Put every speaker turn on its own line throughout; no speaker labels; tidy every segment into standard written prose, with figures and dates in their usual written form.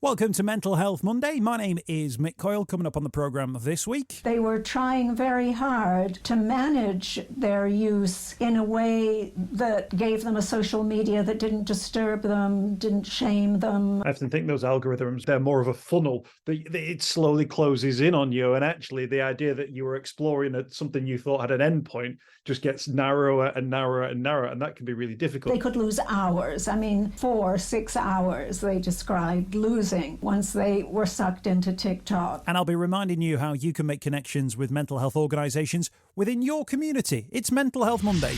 Welcome to Mental Health Monday. My name is Mick Coyle. Coming up on the programme this week,
they were trying very hard to manage their use in a way that gave them a social media that didn't disturb them, didn't shame them.
I often think those algorithms, they're more of a funnel. It slowly closes in on you, and actually the idea that you were exploring something you thought had an end point just gets narrower and narrower and narrower, and that can be really difficult.
They could lose hours. 4-6 hours they described losing once they were sucked into TikTok.
And I'll be reminding you how you can make connections with mental health organisations within your community. It's Mental Health Monday.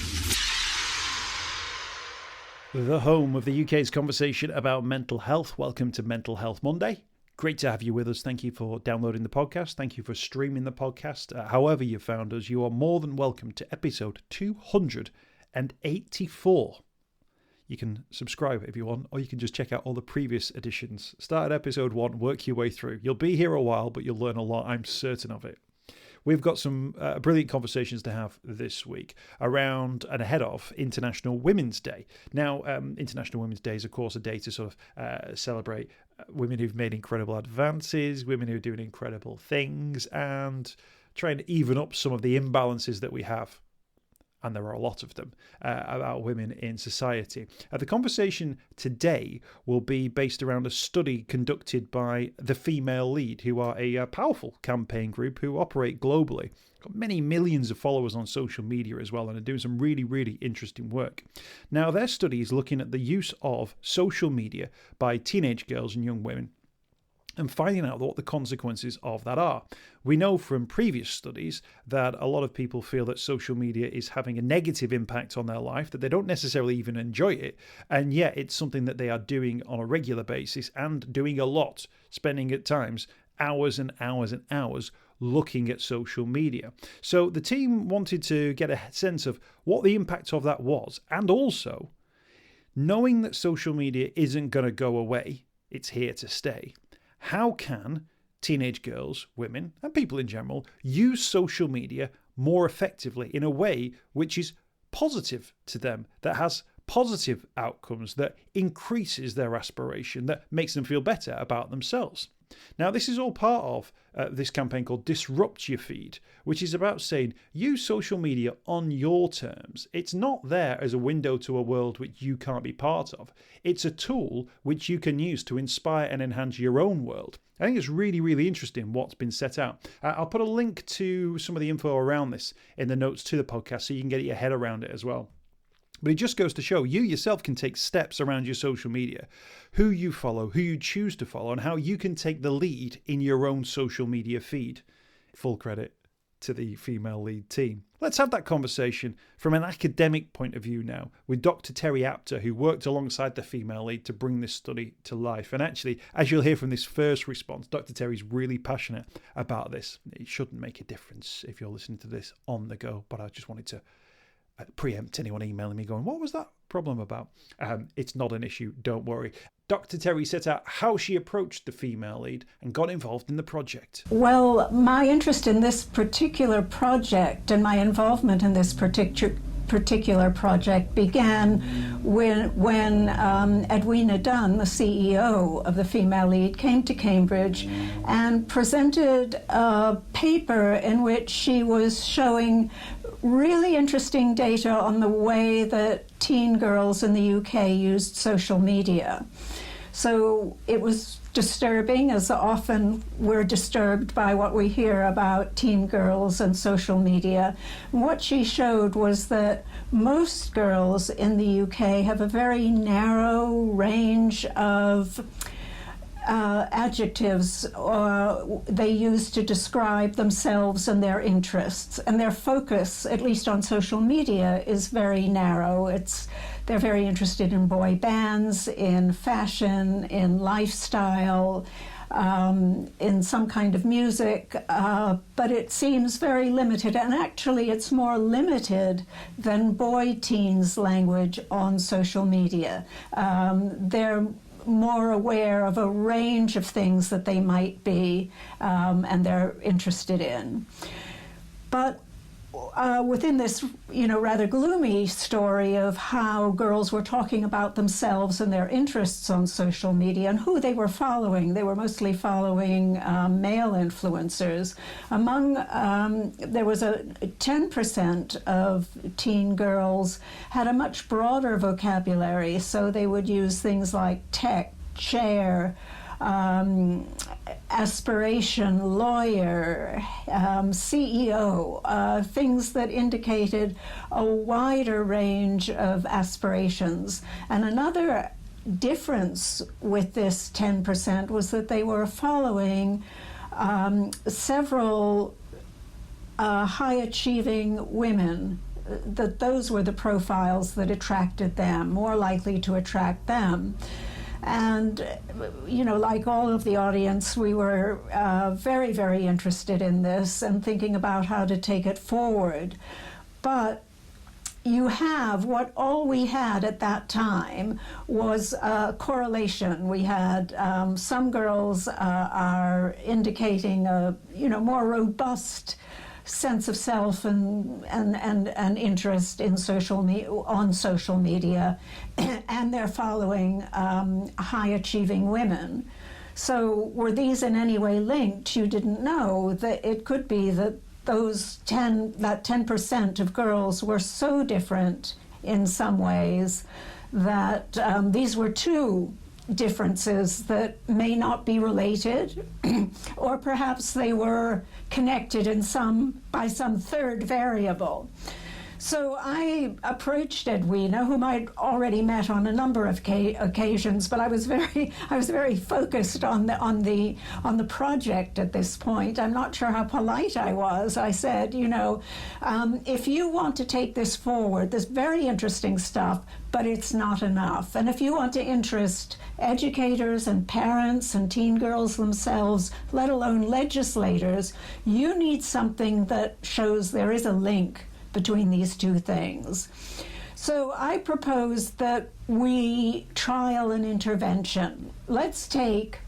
The home of the UK's conversation about mental health. Welcome to Mental Health Monday. Great to have you with us. Thank you for downloading the podcast. Thank you for streaming the podcast. However you found us, you are more than welcome to episode 284. You can subscribe if you want, or you can just check out all the previous editions. Start at episode 1, work your way through. You'll be here a while, but you'll learn a lot. I'm certain of it. We've got some brilliant conversations to have this week around and ahead of International Women's Day. Now, International Women's Day is, of course, a day to sort of celebrate women who've made incredible advances, women who are doing incredible things, and trying to even up some of the imbalances that we have. And there are a lot of them, about women in society. The conversation today will be based around a study conducted by The Female Lead, who are a powerful campaign group who operate globally. Got many millions of followers on social media as well, and are doing some really, really interesting work. Now, their study is looking at the use of social media by teenage girls and young women, and finding out what the consequences of that are. We know from previous studies that a lot of people feel that social media is having a negative impact on their life, that they don't necessarily even enjoy it, and yet it's something that they are doing on a regular basis and doing a lot, spending at times hours and hours and hours looking at social media. So the team wanted to get a sense of what the impact of that was, and also knowing that social media isn't going to go away, it's here to stay. How can teenage girls, women, and people in general use social media more effectively in a way which is positive to them, that has positive outcomes, that increases their aspiration, that makes them feel better about themselves? Now, this is all part of this campaign called Disrupt Your Feed, which is about saying use social media on your terms. It's not there as a window to a world which you can't be part of. It's a tool which you can use to inspire and enhance your own world. I think it's really, really interesting what's been set out. I'll put a link to some of the info around this in the notes to the podcast so you can get your head around it as well. But it just goes to show you yourself can take steps around your social media, who you follow, who you choose to follow, and how you can take the lead in your own social media feed. Full credit to the Female Lead team. Let's have that conversation from an academic point of view now with Dr. Terry Apter, who worked alongside the Female Lead to bring this study to life. And actually, as you'll hear from this first response, Dr. Terry's really passionate about this. It shouldn't make a difference if you're listening to this on the go, but I just wanted to preempt anyone emailing me going, what was that problem about? It's not an issue, don't worry. Dr. Terry set out how she approached the Female Lead and got involved in the project.
Well, my interest in this particular project and my involvement in this particular project began when Edwina Dunn, the CEO of the Female Lead, came to Cambridge and presented a paper in which she was showing really interesting data on the way that teen girls in the UK used social media. So it was disturbing, as often we're disturbed by what we hear about teen girls and social media. And what she showed was that most girls in the UK have a very narrow range of adjectives they use to describe themselves and their interests, and their focus, at least on social media, is very narrow. They're very interested in boy bands, in fashion, in lifestyle, in some kind of music, but it seems very limited, and actually it's more limited than boy teens' language on social media. They're more aware of a range of things that they might be and they're interested in. But within this, rather gloomy story of how girls were talking about themselves and their interests on social media and who they were following. They were mostly following male influencers. There was 10% of teen girls had a much broader vocabulary, so they would use things like tech, chair, aspiration, lawyer, CEO, things that indicated a wider range of aspirations. And another difference with this 10% was that they were following several high-achieving women, that those were the profiles that attracted them, more likely to attract them. And, like all of the audience, we were very, very interested in this and thinking about how to take it forward. But all we had at that time was a correlation. We had some girls are indicating a, more robust sense of self and interest in social media, and they're following high-achieving women. So were these in any way linked? You didn't know. That it could be that that 10% of girls were so different in some ways that these were two differences that may not be related, or perhaps they were connected by some third variable. So I approached Edwina, whom I'd already met on a number of occasions, but I was very focused on the project at this point. I'm not sure how polite I was. I said, if you want to take this forward, this very interesting stuff, but it's not enough. And if you want to interest educators and parents and teen girls themselves, let alone legislators, you need something that shows there is a link between these two things. So I propose that we trial an intervention. Let's take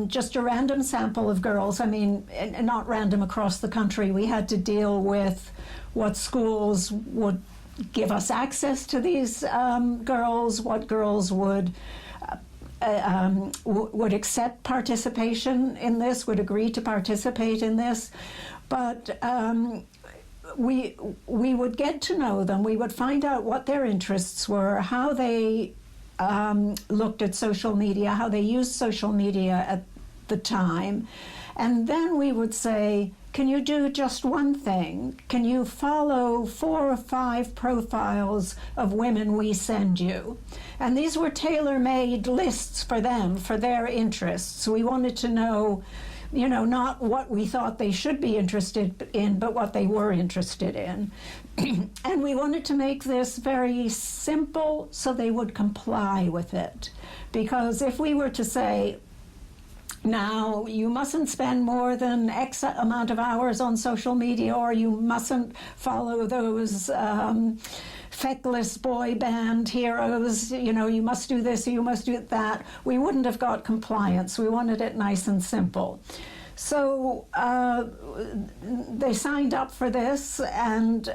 just a random sample of girls. I mean, not random across the country. We had to deal with what schools would give us access to these girls, what girls would accept participation in this, would agree to participate in this. But we would get to know them. We would find out what their interests were, how they looked at social media, how they used social media at the time. And then we would say, can you do just one thing? Can you follow 4 or 5 profiles of women we send you? And these were tailor-made lists for them, for their interests. We wanted to know, not what we thought they should be interested in, but what they were interested in. And we wanted to make this very simple so they would comply with it. Because if we were to say, now, you mustn't spend more than X amount of hours on social media, or you mustn't follow those feckless boy band heroes, you must do this, you must do that. We wouldn't have got compliance. We wanted it nice and simple. So they signed up for this, and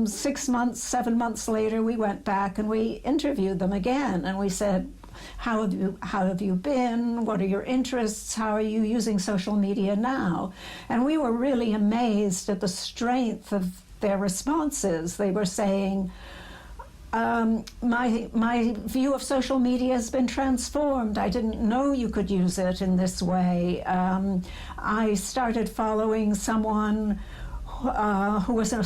6 months, 7 months later, we went back and we interviewed them again, and we said, how have you been? What are your interests? How are you using social media now? And we were really amazed at the strength of their responses. They were saying, my view of social media has been transformed. I didn't know you could use it in this way. I started following someone who was an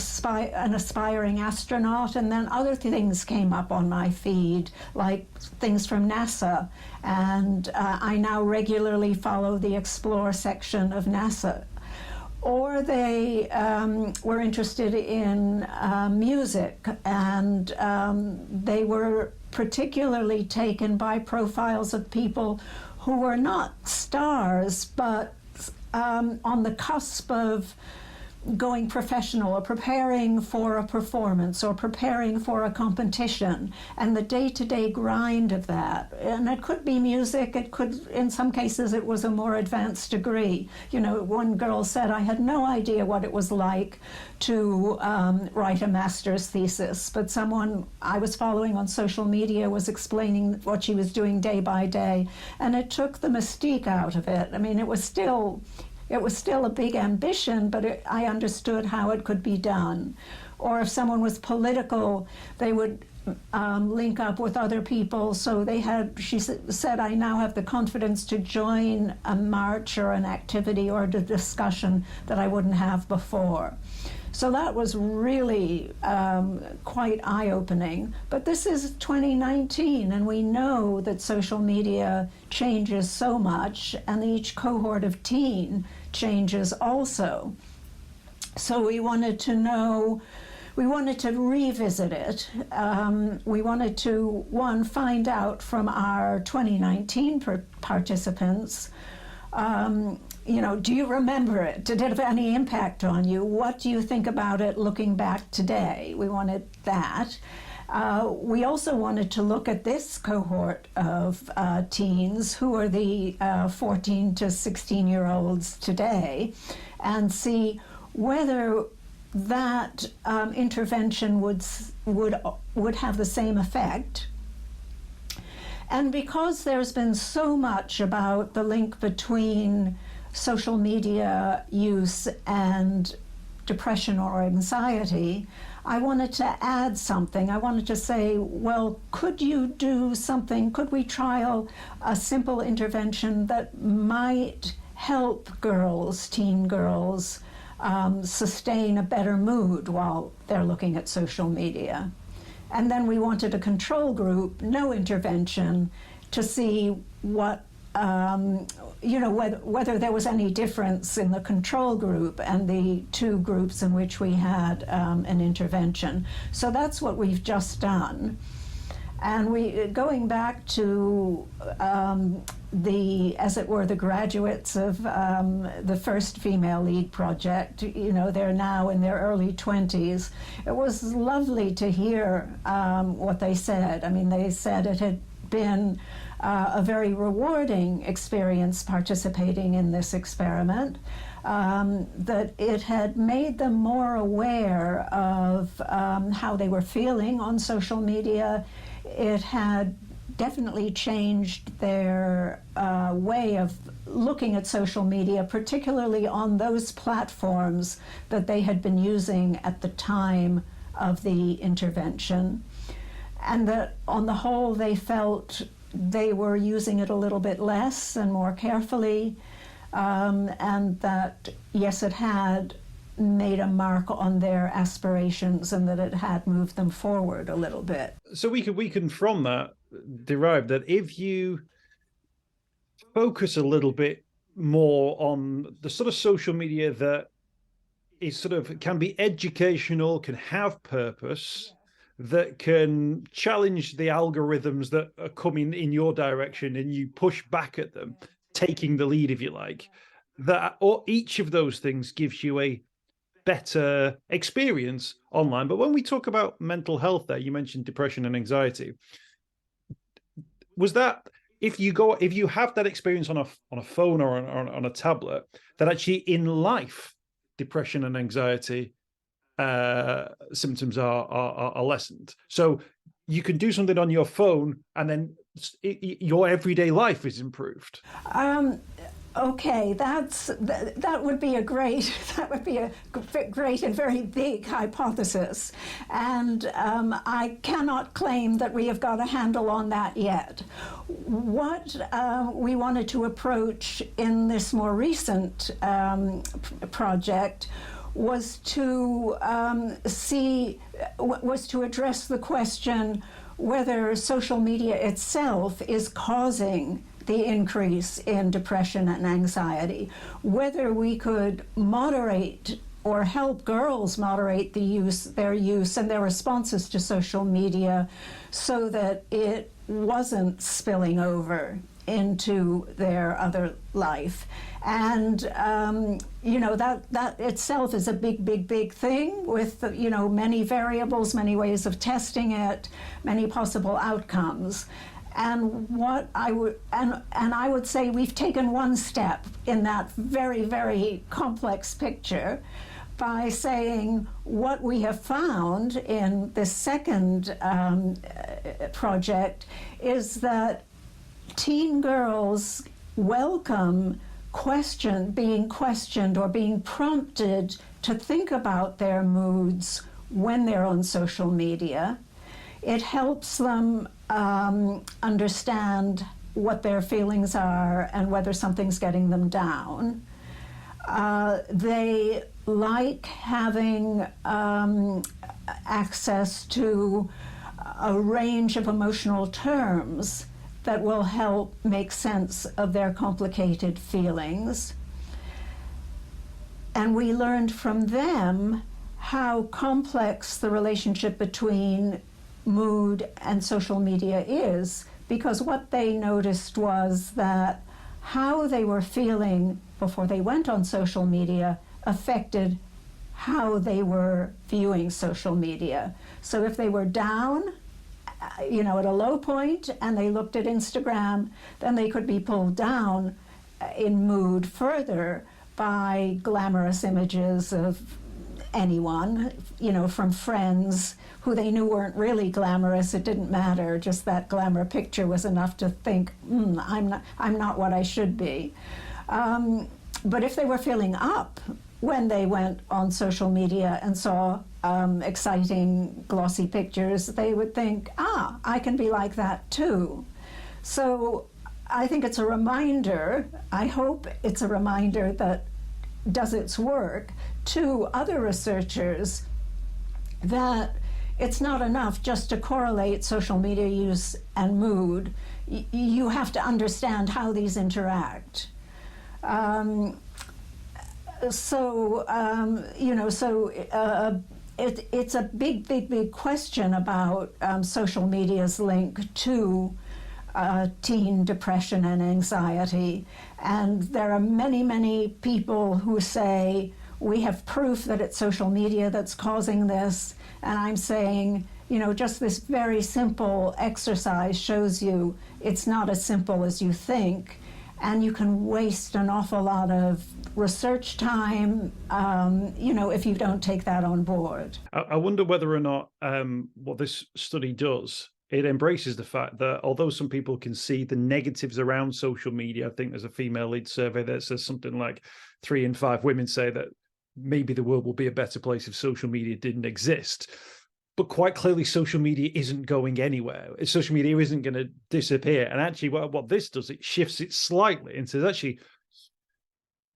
aspiring astronaut, and then other things came up on my feed, like things from NASA, and I now regularly follow the Explore section of NASA. Or they were interested in music, and they were particularly taken by profiles of people who were not stars, but on the cusp of going professional or preparing for a performance or preparing for a competition, and the day-to-day grind of that. And it could be music, it could, in some cases, it was a more advanced degree. You know, one girl said, I had no idea what it was like to write a master's thesis, but someone I was following on social media was explaining what she was doing day by day, and it took the mystique out of it. I mean, it was still a big ambition, but I understood how it could be done. Or if someone was political, they would link up with other people. So she said, I now have the confidence to join a march or an activity or a discussion that I wouldn't have before. So that was really quite eye-opening. But this is 2019, and we know that social media changes so much, and each cohort of teen changes also. So we wanted to revisit it. We wanted to, find out from our 2019 participants, do you remember it? Did it have any impact on you? What do you think about it looking back today? We wanted that. We also wanted to look at this cohort of teens, who are the 14 to 16-year-olds today, and see whether that intervention would have the same effect. And because there's been so much about the link between social media use and depression or anxiety, I wanted to add something. I wanted to say, well, could you do something? Could we trial a simple intervention that might help teen girls, sustain a better mood while they're looking at social media? And then we wanted a control group, no intervention, to see what, whether there was any difference in the control group and the two groups in which we had an intervention. So that's what we've just done. And going back to the graduates of the first Female Lead project, they're now in their early 20s. It was lovely to hear what they said. I mean, they said it had been a very rewarding experience participating in this experiment, that it had made them more aware of how they were feeling on social media. It had definitely changed their way of looking at social media, particularly on those platforms that they had been using at the time of the intervention. And that on the whole, they felt they were using it a little bit less and more carefully, and that, yes, it had made a mark on their aspirations and that it had moved them forward a little bit.
So we can from that derive that if you focus a little bit more on the sort of social media that is sort of can be educational, can have purpose, that can challenge the algorithms that are coming in your direction, and you push back at them, taking the lead, if you like, that or each of those things gives you a better experience online. But when we talk about mental health there, you mentioned depression and anxiety. Was that if you have that experience on a phone or on a tablet, that actually in life depression and anxiety symptoms are lessened? So you can do something on your phone and then your everyday life is improved.
Okay, that would be a great and very big hypothesis, and I cannot claim that we have got a handle on that yet. What we wanted to approach in this more recent project was to address the question whether social media itself is causing the increase in depression and anxiety, whether we could moderate or help girls moderate their use and their responses to social media so that it wasn't spilling over into their other life. And, that itself is a big thing with, many variables, many ways of testing it, many possible outcomes. And what I would, and I would say we've taken one step in that very complex picture by saying what we have found in this second project is that teen girls welcome being questioned or being prompted to think about their moods when they're on social media. It helps them understand what their feelings are and whether something's getting them down. They like having access to a range of emotional terms that will help make sense of their complicated feelings. And we learned from them how complex the relationship between mood and social media is, because what they noticed was that how they were feeling before they went on social media affected how they were viewing social media. So if they were down, at a low point and they looked at Instagram, then they could be pulled down in mood further by glamorous images of anyone, from friends who they knew weren't really glamorous. It didn't matter, just that glamour picture was enough to think, I'm not what I should be. But if they were feeling up when they went on social media and saw exciting, glossy pictures, they would think, I can be like that too. So I think it's a reminder, I hope it's a reminder that does its work to other researchers that it's not enough just to correlate social media use and mood. You have to understand how these interact. It's a big question about social media's link to teen depression and anxiety. And there are many people who say, we have proof that it's social media that's causing this. And I'm saying, just this very simple exercise shows you it's not as simple as you think. And you can waste an awful lot of research time, if you don't take that on board.
I wonder whether or not what this study does, it embraces the fact that although some people can see the negatives around social media, I think there's a female lead survey that says something like 3 in 5 women say that maybe the world will be a better place if social media didn't exist. But quite clearly, social media isn't going anywhere. Social media isn't going to disappear. And actually, what this does, it shifts it slightly and says, actually,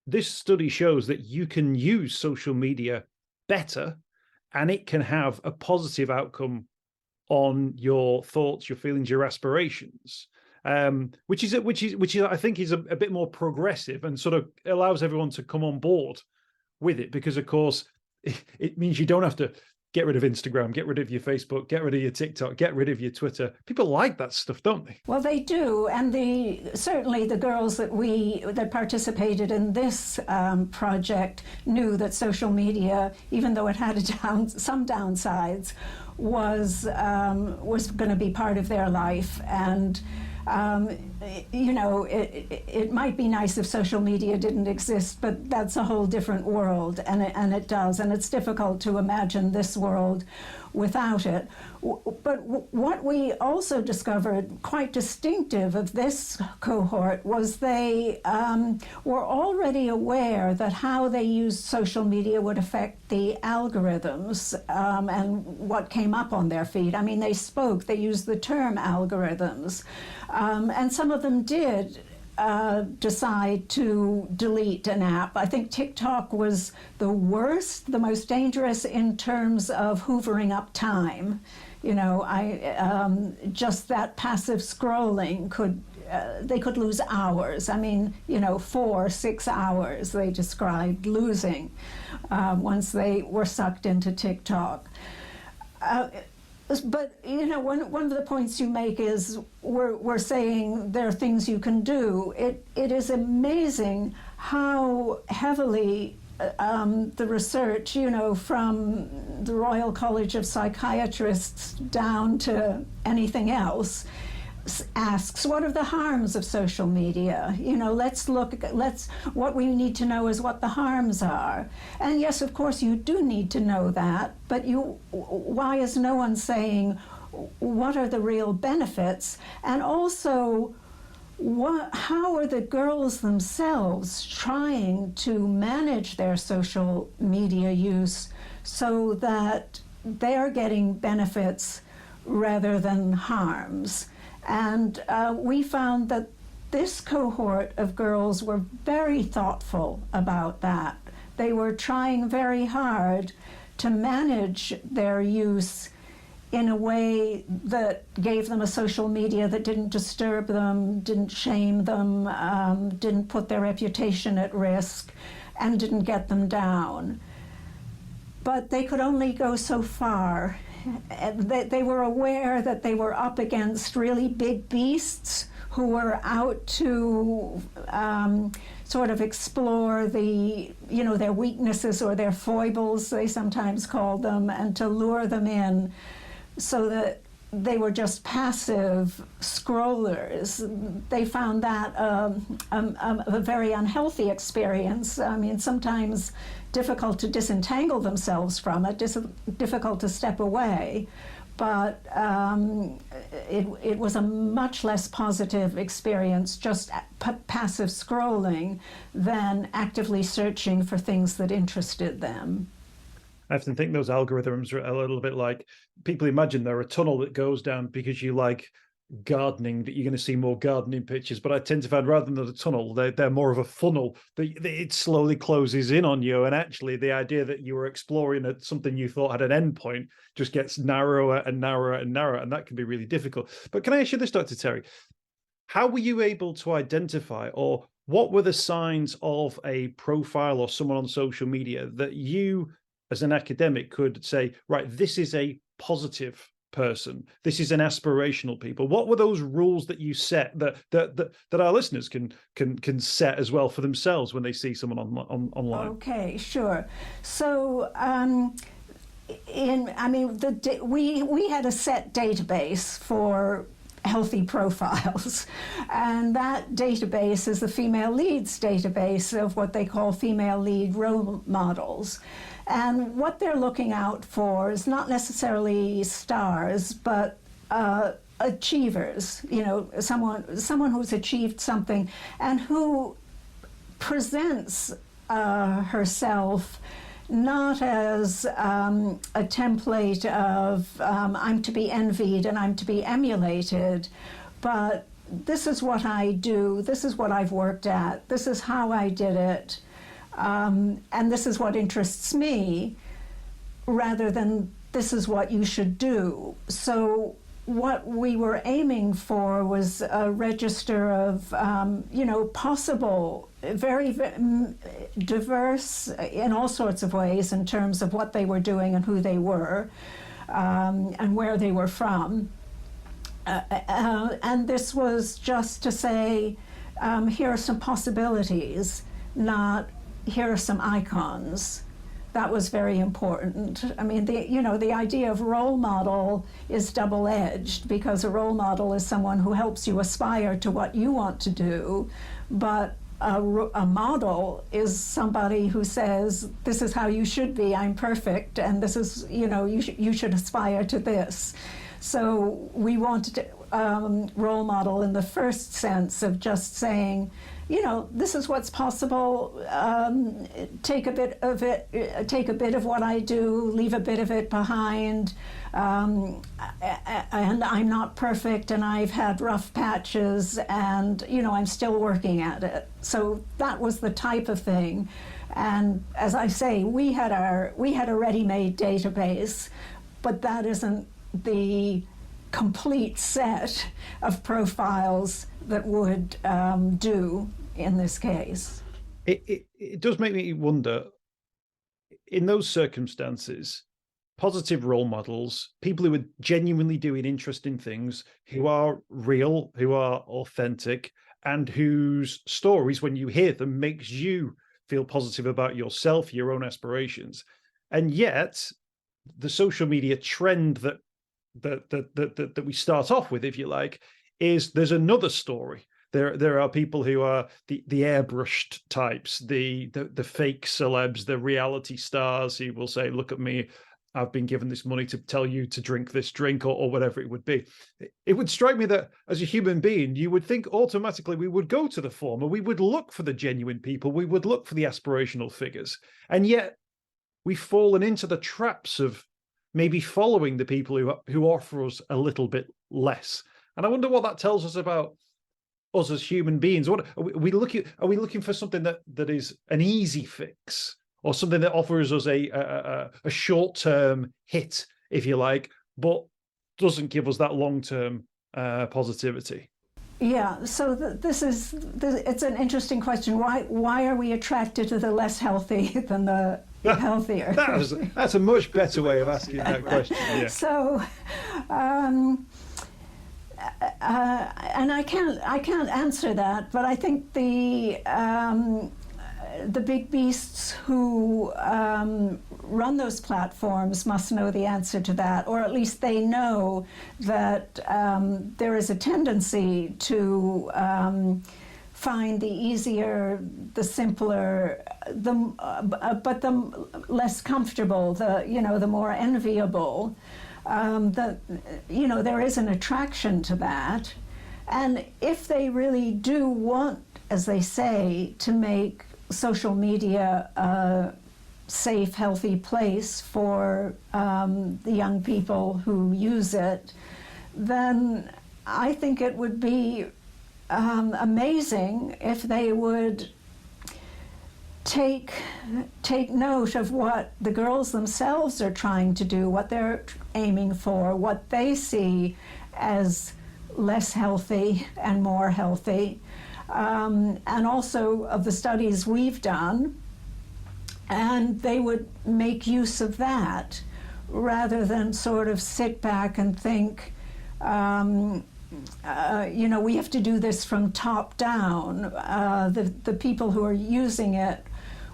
this study shows that you can use social media better and it can have a positive outcome on your thoughts, your feelings, your aspirations, which is I think is a bit more progressive and sort of allows everyone to come on board with it, because of course it means you don't have to get rid of Instagram, get rid of your Facebook, get rid of your TikTok, get rid of your Twitter. People like that stuff, don't they?
Well, they do, and certainly the girls that participated in this project knew that social media, even though it had some downsides, was going to be part of their life. And it might be nice if social media didn't exist, but that's a whole different world, and it does, and it's difficult to imagine this world without it. But what we also discovered, quite distinctive of this cohort, was they were already aware that how they used social media would affect the algorithms and what came up on their feed. I mean, they used the term algorithms, and some of them did decide to delete an app. I think TikTok was the worst, the most dangerous in terms of hoovering up time. Just that passive scrolling they could lose hours. 4-6 hours they described losing once they were sucked into TikTok. But one of the points you make is we're saying there are things you can do. It is amazing how heavily the research, from the Royal College of Psychiatrists down to anything else, asks what are the harms of social media. What we need to know is what the harms are. And yes, of course you do need to know that, but why is no one saying what are the real benefits? And also, how are the girls themselves trying to manage their social media use so that they're getting benefits rather than harms? And we found that this cohort of girls were very thoughtful about that. They were trying very hard to manage their use in a way that gave them a social media that didn't disturb them, didn't shame them, didn't put their reputation at risk, and didn't get them down. But they could only go so far. They were aware that they were up against really big beasts who were out to sort of explore their weaknesses or their foibles, they sometimes called them, and to lure them in so that they were just passive scrollers. They found that a very unhealthy experience. I mean, sometimes difficult to disentangle themselves from it, difficult to step away, but it was a much less positive experience, just passive scrolling, than actively searching for things that interested them.
I often think those algorithms are a little bit like, people imagine they're a tunnel that goes down because you like gardening, that you're going to see more gardening pictures. But I tend to find rather than a tunnel, they're more of a funnel. It slowly closes in on you. And actually the idea that you were exploring something you thought had an end point just gets narrower and narrower and narrower. And that can be really difficult. But can I ask you this, Dr. Terry? How were you able to identify, or what were the signs of a profile or someone on social media that you, as an academic, could say, right, this is a positive person, this is an aspirational people? What were those rules that you set that our listeners can set as well for themselves when they see someone online?
Okay, sure. So we had a set database for healthy profiles, and that database is the female leads database of what they call female lead role models. And what they're looking out for is not necessarily stars, but achievers, someone who's achieved something and who presents herself not as a template of I'm to be envied and I'm to be emulated, but this is what I do, this is what I've worked at, this is how I did it, and this is what interests me, rather than this is what you should do. So what we were aiming for was a register of, possible, very diverse in all sorts of ways in terms of what they were doing and who they were, and where they were from. And this was just to say, here are some possibilities, not here are some icons. That was very important. I mean, the idea of role model is double-edged, because a role model is someone who helps you aspire to what you want to do, but a model is somebody who says, this is how you should be, I'm perfect, and this is, you should aspire to this. So we wanted role model in the first sense of just saying, this is what's possible, take a bit of it, take a bit of what I do, leave a bit of it behind, and I'm not perfect, and I've had rough patches, and, I'm still working at it. So that was the type of thing. And as I say, we had a ready-made database, but that isn't the complete set of profiles that would do in this case.
It does make me wonder, in those circumstances, positive role models, people who are genuinely doing interesting things, who are real, who are authentic, and whose stories, when you hear them, makes you feel positive about yourself, your own aspirations. And yet, the social media trend that we start off with, if you like, is there's another story. There are people who are the airbrushed types, the fake celebs, the reality stars who will say, "Look at me, I've been given this money to tell you to drink this drink," or whatever it would be. It would strike me that as a human being, you would think automatically we would go to the former. We would look for the genuine people. We would look for the aspirational figures. And yet we've fallen into the traps of maybe following the people who offer us a little bit less. And I wonder what that tells us about us as human beings. What are we looking? Are we looking for something that is an easy fix, or something that offers us a short-term hit, if you like, but doesn't give us that long-term positivity?
Yeah, so it's an interesting question. Why are we attracted to the less healthy than the healthier?
That's a much better way of asking that question. Yeah.
So, and I can't answer that, but I think the big beasts who run those platforms must know the answer to that, or at least they know that there is a tendency to find the easier, the simpler, but the less comfortable, the more enviable. There is an attraction to that, and if they really do want, as they say, to make social media a safe, healthy place for the young people who use it, then I think it would be amazing if they would take note of what the girls themselves are trying to do, what they're aiming for, what they see as less healthy and more healthy, and also of the studies we've done, and they would make use of that rather than sort of sit back and think, we have to do this from top down. The people who are using it,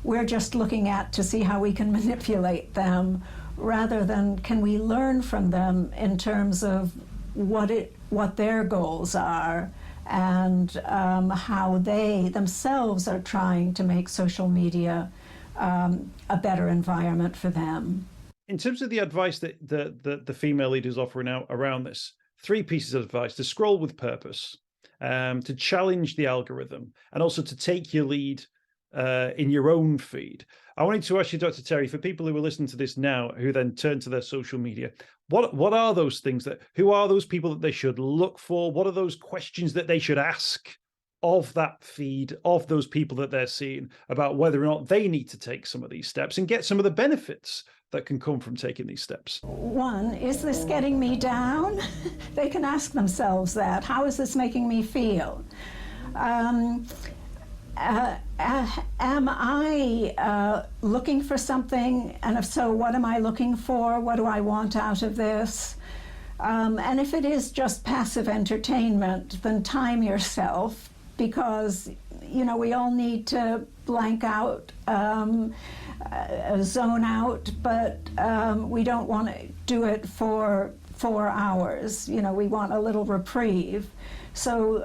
we're just looking at to see how we can manipulate them, rather than can we learn from them in terms of what their goals are, and how they themselves are trying to make social media a better environment for them.
In terms of the advice that the female leaders offer now around this, 3 pieces of advice: to scroll with purpose, to challenge the algorithm, and also to take your lead in your own feed. I wanted to ask you, Dr. Terry, for people who are listening to this now, who then turn to their social media, what are those things who are those people that they should look for? What are those questions that they should ask of that feed, of those people that they're seeing, about whether or not they need to take some of these steps and get some of the benefits that can come from taking these steps?
One, is this getting me down? They can ask themselves that. How is this making me feel? Am I looking for something? And if so, what am I looking for? What do I want out of this? And if it is just passive entertainment, then time yourself, because, we all need to blank out, zone out, but we don't want to do it for 4 hours. We want a little reprieve. So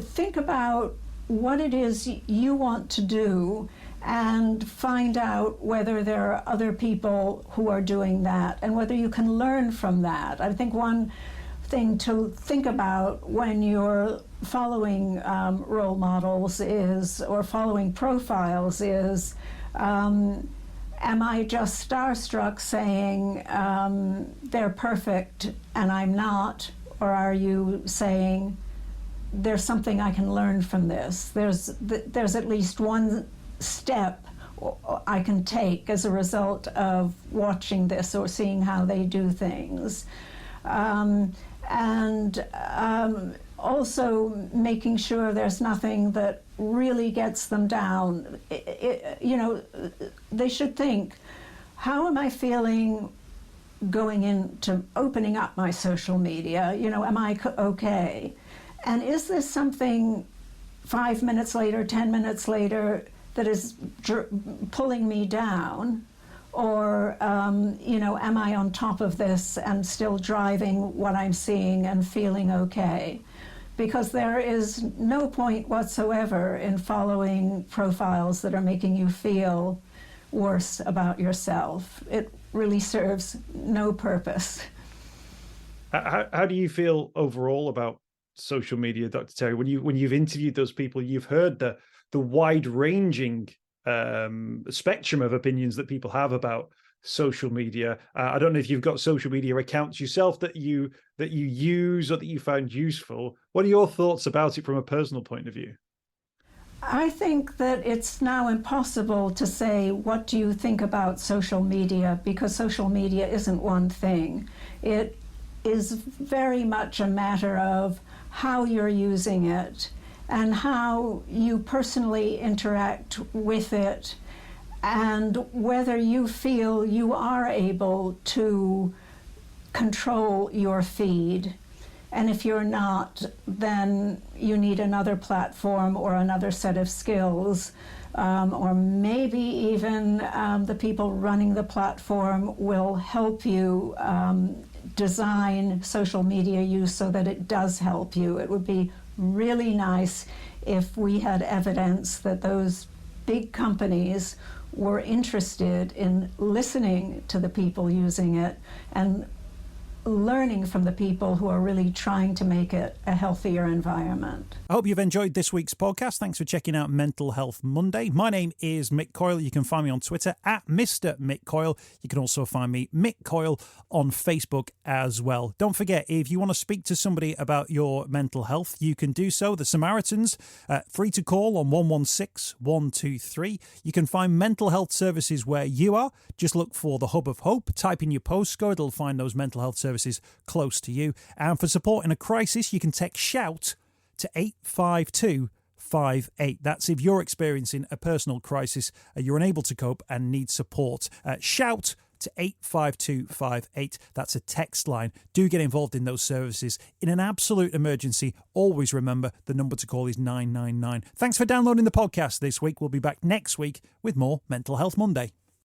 think about what it is you want to do, and find out whether there are other people who are doing that, and whether you can learn from that. I think one thing to think about when you're following role models or following profiles is, am I just starstruck saying they're perfect and I'm not? Or are you saying there's something I can learn from this? There's at least one step I can take as a result of watching this or seeing how they do things. And also making sure there's nothing that really gets them down. They should think, how am I feeling going into opening up my social media, am I okay? And is this something 5 minutes later, 10 minutes later that is pulling me down? Or, am I on top of this and still driving what I'm seeing and feeling okay? Because there is no point whatsoever in following profiles that are making you feel worse about yourself. It really serves no purpose.
How do you feel overall about social media, Dr. Terry? When you've interviewed those people, you've heard the wide-ranging spectrum of opinions that people have about social media. I don't know if you've got social media accounts yourself that you use or that you found useful. What are your thoughts about it from a personal point of view?
I think that it's now impossible to say, what do you think about social media? Because social media isn't one thing. It is very much a matter of how you're using it and how you personally interact with it, and whether you feel you are able to control your feed. And if you're not, then you need another platform or another set of skills, or maybe even the people running the platform will help you design social media use so that it does help you. It would be really nice if we had evidence that those big companies were interested in listening to the people using it and learning from the people who are really trying to make it a healthier environment.
I hope you've enjoyed this week's podcast. Thanks for checking out Mental Health Monday. My name is Mick Coyle. You can find me on Twitter at Mr. Mick Coyle. You can also find me, Mick Coyle, on Facebook as well. Don't forget, if you want to speak to somebody about your mental health, you can do so. The Samaritans, free to call on 116 123. You can find mental health services where you are. Just look for the Hub of Hope. Type in your postcode. It'll find those mental health services close to you. And for support in a crisis, you can text SHOUT to 85258. That's if you're experiencing a personal crisis, you're unable to cope and need support. SHOUT to 85258. That's a text line. Do get involved in those services. In an absolute emergency, always remember the number to call is 999. Thanks for downloading the podcast this week. We'll be back next week with more Mental Health Monday.